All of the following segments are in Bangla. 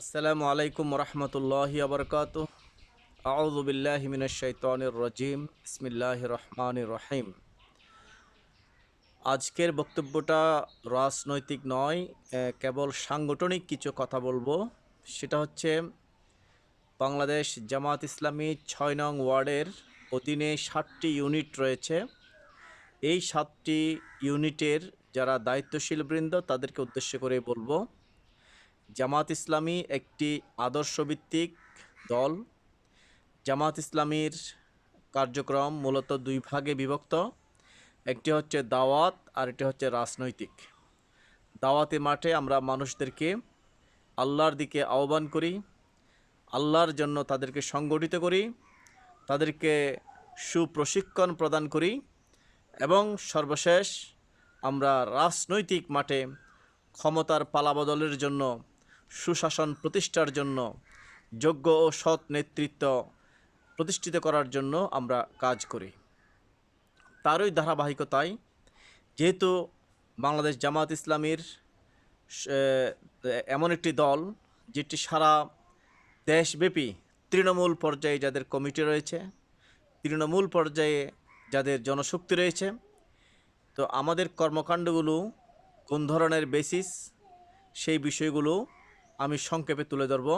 আসসালামু আলাইকুম রহমতুল্লাহি আবরকাতুহ। আউযু বিল্লাহি মিনাশ শাইতানির রাজিম। বিসমিল্লাহির রহমানির রহিম। আজকের বক্তব্যটা রাজনৈতিক নয়, কেবল সাংগঠনিক কিছু কথা বলবো। সেটা হচ্ছে বাংলাদেশ জামাত ইসলামী ৬ নং ওয়ার্ডের অধীনে ৭টি ইউনিট রয়েছে। এই ৭টি ইউনিটের যারা দায়িত্বশীল বৃন্দ তাদেরকে উদ্দেশ্য করে বলবো, জামাত ইসলামী একটি আদর্শভিত্তিক দল। জামাত ইসলামীর কার্যক্রম মূলত দুই ভাগে বিভক্ত। একটি হচ্ছে দাওয়াত আর একটি হচ্ছে রাজনৈতিক। দাওয়াতি মাঠে আমরা মানুষদেরকে আল্লাহর দিকে আহ্বান করি, আল্লাহর জন্য তাদেরকে সংগঠিত করি, তাদেরকে সুপ্রশিক্ষণ প্রদান করি এবং সর্বশেষ আমরা রাজনৈতিক মাঠে ক্ষমতার পালাবদলের জন্য, সুশাসন প্রতিষ্ঠার জন্য, যোগ্য ও সৎ নেতৃত্ব প্রতিষ্ঠিত করার জন্য আমরা কাজ করি। তারই ধারাবাহিকতায় যেহেতু বাংলাদেশ জামাত ইসলামীর এমন একটি দল যেটি সারা দেশব্যাপী তৃণমূল পর্যায়ে যাদের কমিটি রয়েছে, তৃণমূল পর্যায়ে যাদের জনশক্তি রয়েছে, তো আমাদের কর্মকাণ্ডগুলো কোন ধরনের বেসিস, সেই বিষয়গুলো আমি সংক্ষেপে তুলে ধরব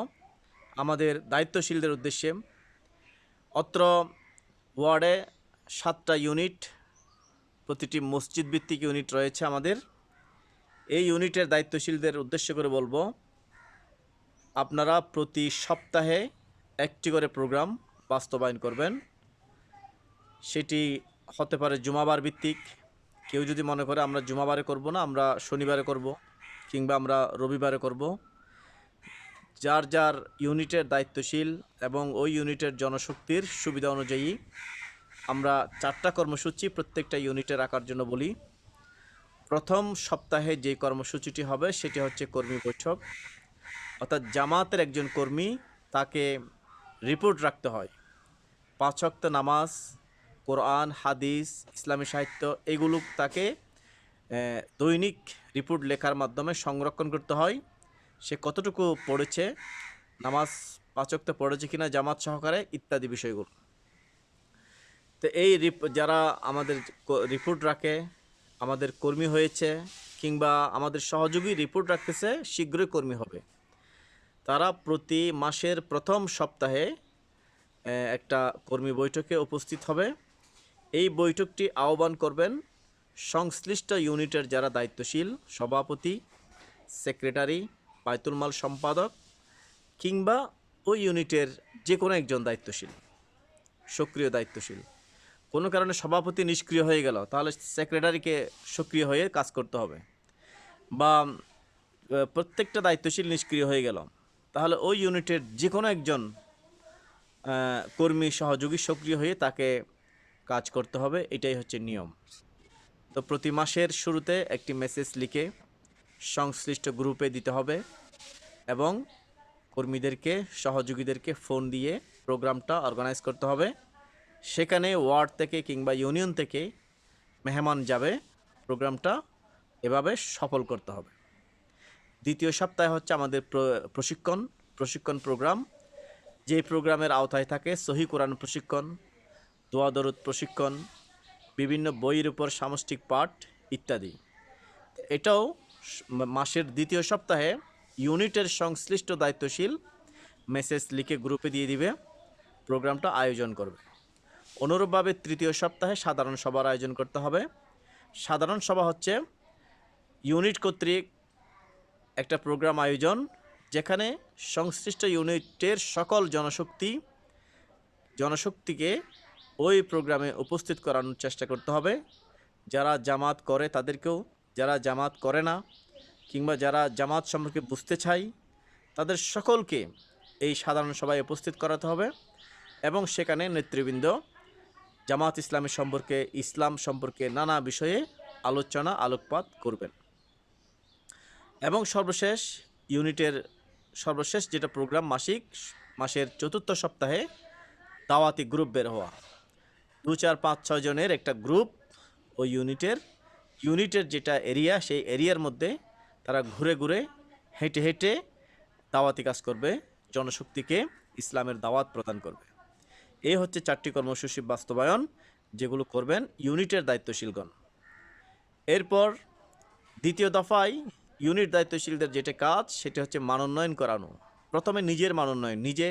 আমাদের দায়িত্বশীলদের উদ্দেশ্যে। অত্র ওয়ার্ডে 7টা ইউনিট, প্রতিটি মসজিদ ভিত্তিক ইউনিট রয়েছে আমাদের। এই ইউনিটের দায়িত্বশীলদের উদ্দেশ্য করে বলবো, আপনারা প্রতি সপ্তাহে একটি করে প্রোগ্রাম বাস্তবায়ন করবেন। সেটি হতে পারে জুমাবার ভিত্তিক। কেউ যদি মনে করে আমরা জুমাবারে করব না, আমরা শনিবারে করব, কিংবা আমরা রবিবারে করব, যার যার ইউনিটের দায়িত্বশীল এবং ওই ইউনিটের জনশক্তির সুবিধা অনুযায়ী আমরা 4টা কর্মসূচি প্রত্যেকটা ইউনিটে রাখার জন্য বলি। প্রথম সপ্তাহে যে কর্মসূচিটি হবে সেটি হচ্ছে কর্মী বৈঠক। অর্থাৎ জামাতের একজন কর্মী, তাকে রিপোর্ট রাখতে হয়। 5 ওয়াক্ত নামাজ, কোরআন, হাদিস, ইসলামী সাহিত্য, এগুলো তাকে দৈনিক রিপোর্ট লেখার মাধ্যমে সংরক্ষণ করতে হয়। সে কতটুকু পড়েছে, নামাজ 5 ওয়াক্ত পড়েছে কিনা জামাত সহকারে, ইত্যাদি বিষয়গুলো। তো এই যারা আমাদের রিপোর্ট রাখে, আমাদের কর্মী হয়েছে কিংবা আমাদের সহযোগী রিপোর্ট রাখতেছে, শীঘ্রই কর্মী হবে, তারা প্রতি মাসের প্রথম সপ্তাহে একটা কর্মী বৈঠকে উপস্থিত হবে। এই বৈঠকটি আহ্বান করবেন সংশ্লিষ্ট ইউনিটের যারা দায়িত্বশীল, সভাপতি, সেক্রেটারি, বায়তুল মাল সম্পাদক কিংবা ওই ইউনিটের যে কোনো একজন দায়িত্বশীল, সক্রিয় দায়িত্বশীল। কোনো কারণে সভাপতি নিষ্ক্রিয় হয়ে গেল, তাহলে সেক্রেটারিকে সক্রিয় হয়ে কাজ করতে হবে। বা প্রত্যেকটা দায়িত্বশীল নিষ্ক্রিয় হয়ে গেল, তাহলে ওই ইউনিটের যে কোনো একজন কর্মী সহযোগী সক্রিয় হয়ে তাকে কাজ করতে হবে। এটাই হচ্ছে নিয়ম। তো প্রতি মাসের শুরুতে একটি মেসেজ লিখে সংশ্লিষ্ট গ্রুপে দিতে হবে এবং কর্মীদেরকে, সহযোগীদেরকে ফোন দিয়ে প্রোগ্রামটা অর্গানাইজ করতে হবে। সেখানে ওয়ার্ড থেকে কিংবা ইউনিয়ন থেকে মেহমান যাবে, প্রোগ্রামটা এভাবে সফল করতে হবে। দ্বিতীয় সপ্তাহে হচ্ছে আমাদের প্রশিক্ষণ প্রোগ্রাম। যে প্রোগ্রামের আওতায় থাকে সহিহ কোরআন প্রশিক্ষণ, দোয়া দরুদ প্রশিক্ষণ, বিভিন্ন বইয়ের উপর সামষ্টিক পাঠ ইত্যাদি। এটাও মাসের দ্বিতীয় সপ্তাহে ইউনিটের সংশ্লিষ্ট দায়িত্বশীল মেসেজ লিখে গ্রুপে দিয়ে দিবে, প্রোগ্রামটা আয়োজন করবে। অনুরূপভাবে তৃতীয় সপ্তাহে সাধারণ সভার আয়োজন করতে হবে। সাধারণ সভা হচ্ছে ইউনিট কর্তৃক একটা প্রোগ্রাম আয়োজন, যেখানে সংশ্লিষ্ট ইউনিটের সকল জনশক্তিকে ওই প্রোগ্রামে উপস্থিত করানোর চেষ্টা করতে হবে। যারা জামাত করে তাদেরকেও, যারা জামাত করে না কিংবা যারা জামাত সম্পর্কে বুঝতে চায় তাদের সকলকে এই সাধারণ সভায় উপস্থিত করাতে হবে এবং সেখানে নেতৃবৃন্দ জামাত ইসলামী সম্পর্কে, ইসলাম সম্পর্কে নানা বিষয়ে আলোকপাত করবেন। এবং সর্বশেষ ইউনিটের সর্বশেষ যেটা প্রোগ্রাম মাসের চতুর্থ সপ্তাহে দাওয়াতি গ্রুপ বের হওয়া। 2, 4, 5, 6 জনের একটা গ্রুপ ওই ইউনিটের যেটা এরিয়া, সেই এরিয়ার মধ্যে তারা ঘুরে ঘুরে হেঁটে হেঁটে দাওয়াতি কাজ করবে, জনশক্তিকে ইসলামের দাওয়াত প্রদান করবে। এই হচ্ছে 4টি কর্মসূচি বাস্তবায়ন যেগুলো করবেন ইউনিটের দায়িত্বশীলগণ। এরপর দ্বিতীয় দফায় ইউনিট দায়িত্বশীলদের যেটা কাজ সেটা হচ্ছে মানোন্নয়ন করানো। প্রথমে নিজের মানোন্নয়ন, নিজে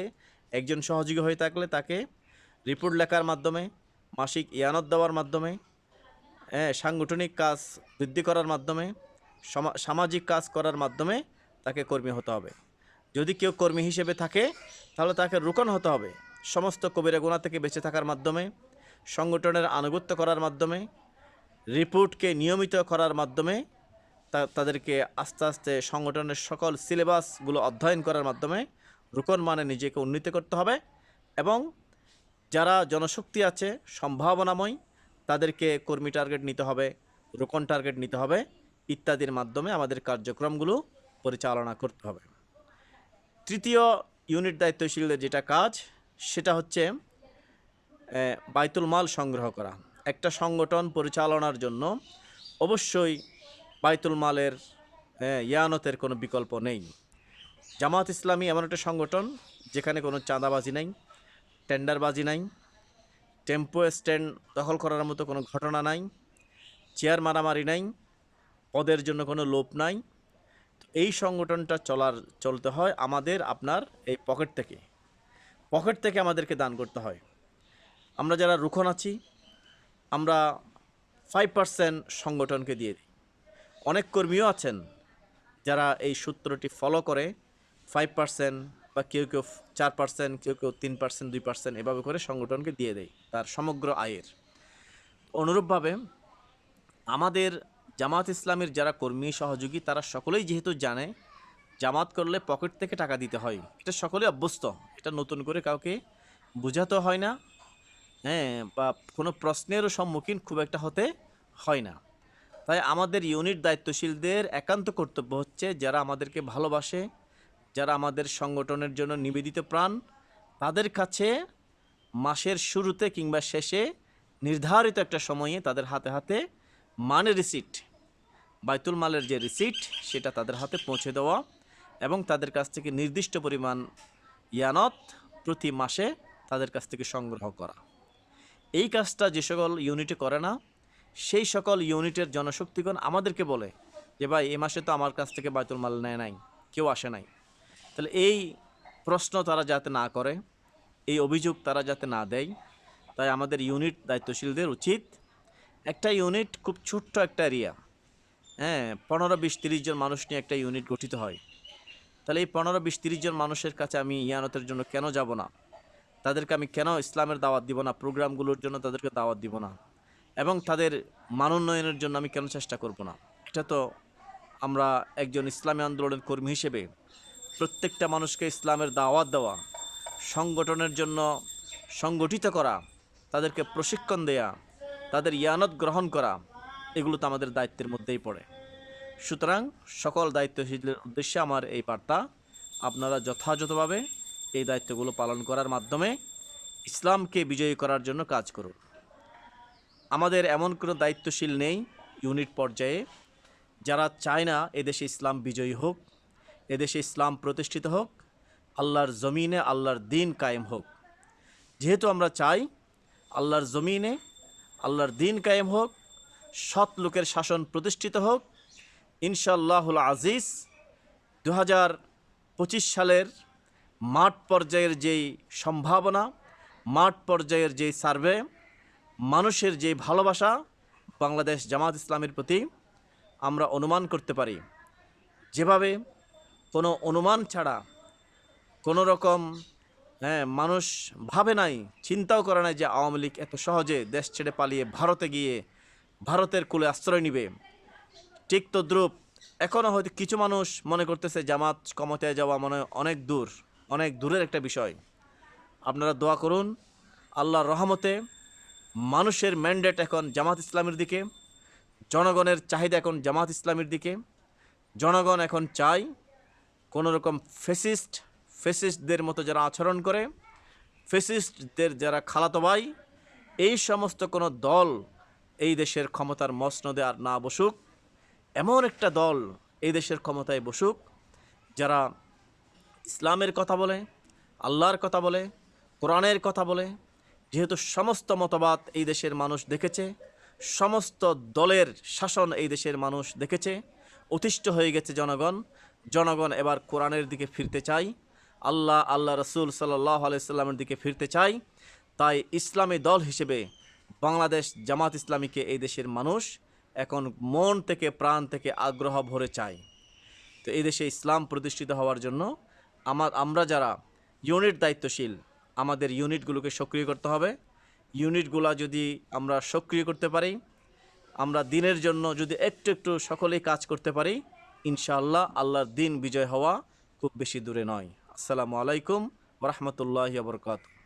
একজন সহযোগী হয়ে থাকলে তাকে রিপোর্ট লেখার মাধ্যমে, মাসিক ইয়ানত দেওয়ার মাধ্যমে, সাংগঠনিক কাজ বৃদ্ধি করার মাধ্যমে, সামাজিক কাজ করার মাধ্যমে তাকে কর্মী হতে হবে। যদি কেউ কর্মী হিসেবে থাকে তাহলে তাকে রুকন হতে হবে। সমস্ত কবিরা গুনাহ থেকে বেঁচে থাকার মাধ্যমে, সংগঠনের আনুগত্য করার মাধ্যমে, রিপোর্টকে নিয়মিত করার মাধ্যমে, তাদেরকে আস্তে আস্তে সংগঠনের সকল সিলেবাসগুলো অধ্যয়ন করার মাধ্যমে রুকন মানে নিজেকে উন্নীত করতে হবে। এবং যারা জনশক্তি আছে সম্ভাবনাময় তাদেরকে কর্মী টার্গেট নিতে হবে, রুকন টার্গেট নিতে হবে ইত্যাদির মাধ্যমে আমাদের কার্যক্রমগুলো পরিচালনা করতে হবে। তৃতীয় ইউনিট দায়িত্বশীলদের যেটা কাজ সেটা হচ্ছে বাইতুল মাল সংগ্রহ করা। একটা সংগঠন পরিচালনার জন্য অবশ্যই বাইতুল মালের ইয়ানতের কোনো বিকল্প নেই। জামাত ইসলামী এমন একটা সংগঠন যেখানে কোনো চাঁদাবাজি নাই, টেন্ডারবাজি নাই, টেম্পো স্ট্যান্ড দখল করার মতো কোনো ঘটনা নাই, চেয়ার মারামারি নাই, পদের জন্য কোনো লোভ নাই। এই সংগঠনটা চলতে হয় আমাদের আপনার এই পকেট থেকে আমাদেরকে দান করতে হয়। আমরা যারা রুখন আছি আমরা 5% সংগঠনকে দিয়ে দিই। অনেক কর্মীও আছেন যারা এই সূত্রটি ফলো করে 5% বা কেউ 4%, কেউ 3%, 2% এভাবে করে সংগঠনকে দিয়ে দেয় তার সমগ্র আয়ের। অনুরূপভাবে আমাদের জামাত ইসলামের যারা কর্মী সহযোগী তারা সকলেই যেহেতু জানে জামাত করলে পকেট থেকে টাকা দিতে হয়, এটা সকলেই অভ্যস্ত, এটা নতুন করে কাউকে বোঝাতে হয় না, বা কোনো প্রশ্নেরও সম্মুখীন খুব একটা হতে হয় না। তাই আমাদের ইউনিট দায়িত্বশীলদের একান্ত কর্তব্য হচ্ছে যারা আমাদেরকে ভালোবাসে, যারা আমাদের সংগঠনের জন্য নিবেদিত প্রাণ, তাদের কাছে মাসের শুরুতে কিংবা শেষে নির্ধারিত একটা সময়ে তাদের হাতে হাতে রিসিট, বাইতুল মালের যে রিসিট সেটা তাদের হাতে পৌঁছে দেওয়া এবং তাদের কাছ থেকে নির্দিষ্ট পরিমাণ ইয়ানত প্রতি মাসে তাদের কাছ থেকে সংগ্রহ করা। এই কাজটা যে সকল ইউনিটে করে না সেই সকল ইউনিটের জনশক্তিগণ আমাদেরকে বলে যে ভাই এই মাসে তো আমার কাছ থেকে বাইতুল মাল নেয় নাই, কেউ আসে নাই। তাহলে এই প্রশ্ন তারা যাতে না করে, এই অভিযোগ তারা যাতে না দেয়, তাই আমাদের ইউনিট দায়িত্বশীলদের উচিত, একটা ইউনিট খুব ছোট্ট একটা এরিয়া, 15, 20, 30 জন মানুষ নিয়ে একটা ইউনিট গঠিত হয়। তাহলে এই 15, 20, 30 জন মানুষের কাছে আমি ইয়ানতের জন্য কেন যাব না, তাদেরকে আমি কেন ইসলামের দাওয়াত দিব না, প্রোগ্রামগুলোর জন্য তাদেরকে দাওয়াত দিব না, এবং তাদের মানোন্নয়নের জন্য আমি কেন চেষ্টা করব না? এটা তো আমরা একজন ইসলামী আন্দোলনের কর্মী হিসেবে প্রত্যেকটা মানুষকে ইসলামের দাওয়াত দেওয়া, সংগঠনের জন্য সংগঠিত করা, তাদেরকে প্রশিক্ষণ দেয়া, তাদের ইয়ানত গ্রহণ করা, এগুলো তো আমাদের দায়িত্বের মধ্যেই পড়ে। সুতরাং সকল দায়িত্বশীলদের উদ্দেশ্যে আমার এই বার্তা, আপনারা যথাযথভাবে এই দায়িত্বগুলো পালন করার মাধ্যমে ইসলামকে বিজয়ী করার জন্য কাজ করুন। আমাদের এমন কোনো দায়িত্বশীল নেই ইউনিট পর্যায়ে যারা চায় না এদেশে ইসলাম বিজয়ী হোক, এদেশে ইসলাম প্রতিষ্ঠিত হোক, আল্লাহর জমিনে আল্লাহর দিন কায়েম হোক। যেহেতু আমরা চাই আল্লাহর জমিনে আল্লাহর দিন কায়েম হোক, সৎ লোকের শাসন প্রতিষ্ঠিত হোক, ইনশাআল্লাহুল আজিজ 2025 সালের মাঠ পর্যায়ের যেই সম্ভাবনা, মাঠ পর্যায়ের যেই সার্ভে, মানুষের যেই ভালোবাসা বাংলাদেশ জামাত ইসলামের প্রতি আমরা অনুমান করতে পারি, যেভাবে কোনো অনুমান ছাড়া কোনো রকম মানুষ ভাবে নাই, চিন্তাও করে নাই যে আওয়ামী লীগ এত সহজে দেশ ছেড়ে পালিয়ে ভারতে গিয়ে ভারতের কুলে আশ্রয় নিবে। ঠিক তদ্রূপ এখনও হয়তো কিছু মানুষ মনে করতেছে জামাত ক্ষমতায় যাওয়া মনে অনেক দূরের একটা বিষয়। আপনারা দোয়া করুন, আল্লাহর রহমতে মানুষের ম্যান্ডেট এখন জামাত ইসলামের দিকে, জনগণের চাহিদা এখন জামাত ইসলামের দিকে। জনগণ এখন চায় কোনো রকম ফেসিস্টদের মতো যারা আচরণ করে, ফেসিস্টদের যারা খালাতো ভাই, এই সমস্ত কোনো দল এই দেশের ক্ষমতার মসনদে আর না বসুক। এমন একটা দল এই দেশের ক্ষমতায় বসুক যারা ইসলামের কথা বলে, আল্লাহর কথা বলে, কোরআনের কথা বলে। যেহেতু সমস্ত মতবাদ এই দেশের মানুষ দেখেছে, সমস্ত দলের শাসন এই দেশের মানুষ দেখেছে, অতিষ্ঠ হয়ে গেছে জনগণ এবার কোরআনের দিকে ফিরতে চায়, আল্লাহ রসুল সাল্লাহ আলাইসাল্লামের দিকে ফিরতে চায়। তাই ইসলামী দল হিসেবে বাংলাদেশ জামাত ইসলামীকে এই দেশের মানুষ এখন মন থেকে প্রাণ থেকে আগ্রহ ভরে চায়। তো এই দেশে ইসলাম প্রতিষ্ঠিত হওয়ার জন্য আমরা যারা ইউনিট দায়িত্বশীল, আমাদের ইউনিটগুলোকে সক্রিয় করতে হবে। ইউনিটগুলা যদি আমরা সক্রিয় করতে পারি, আমরা দিনের জন্য যদি একটু একটু সকলেই কাজ করতে পারি, ইনশাআল্লাহ আল্লাহর দিন বিজয় হওয়া খুব বেশি দূরে নয়। আসসালামু আলাইকুম ওয়া রাহমাতুল্লাহি ওয়া বারাকাতুহু।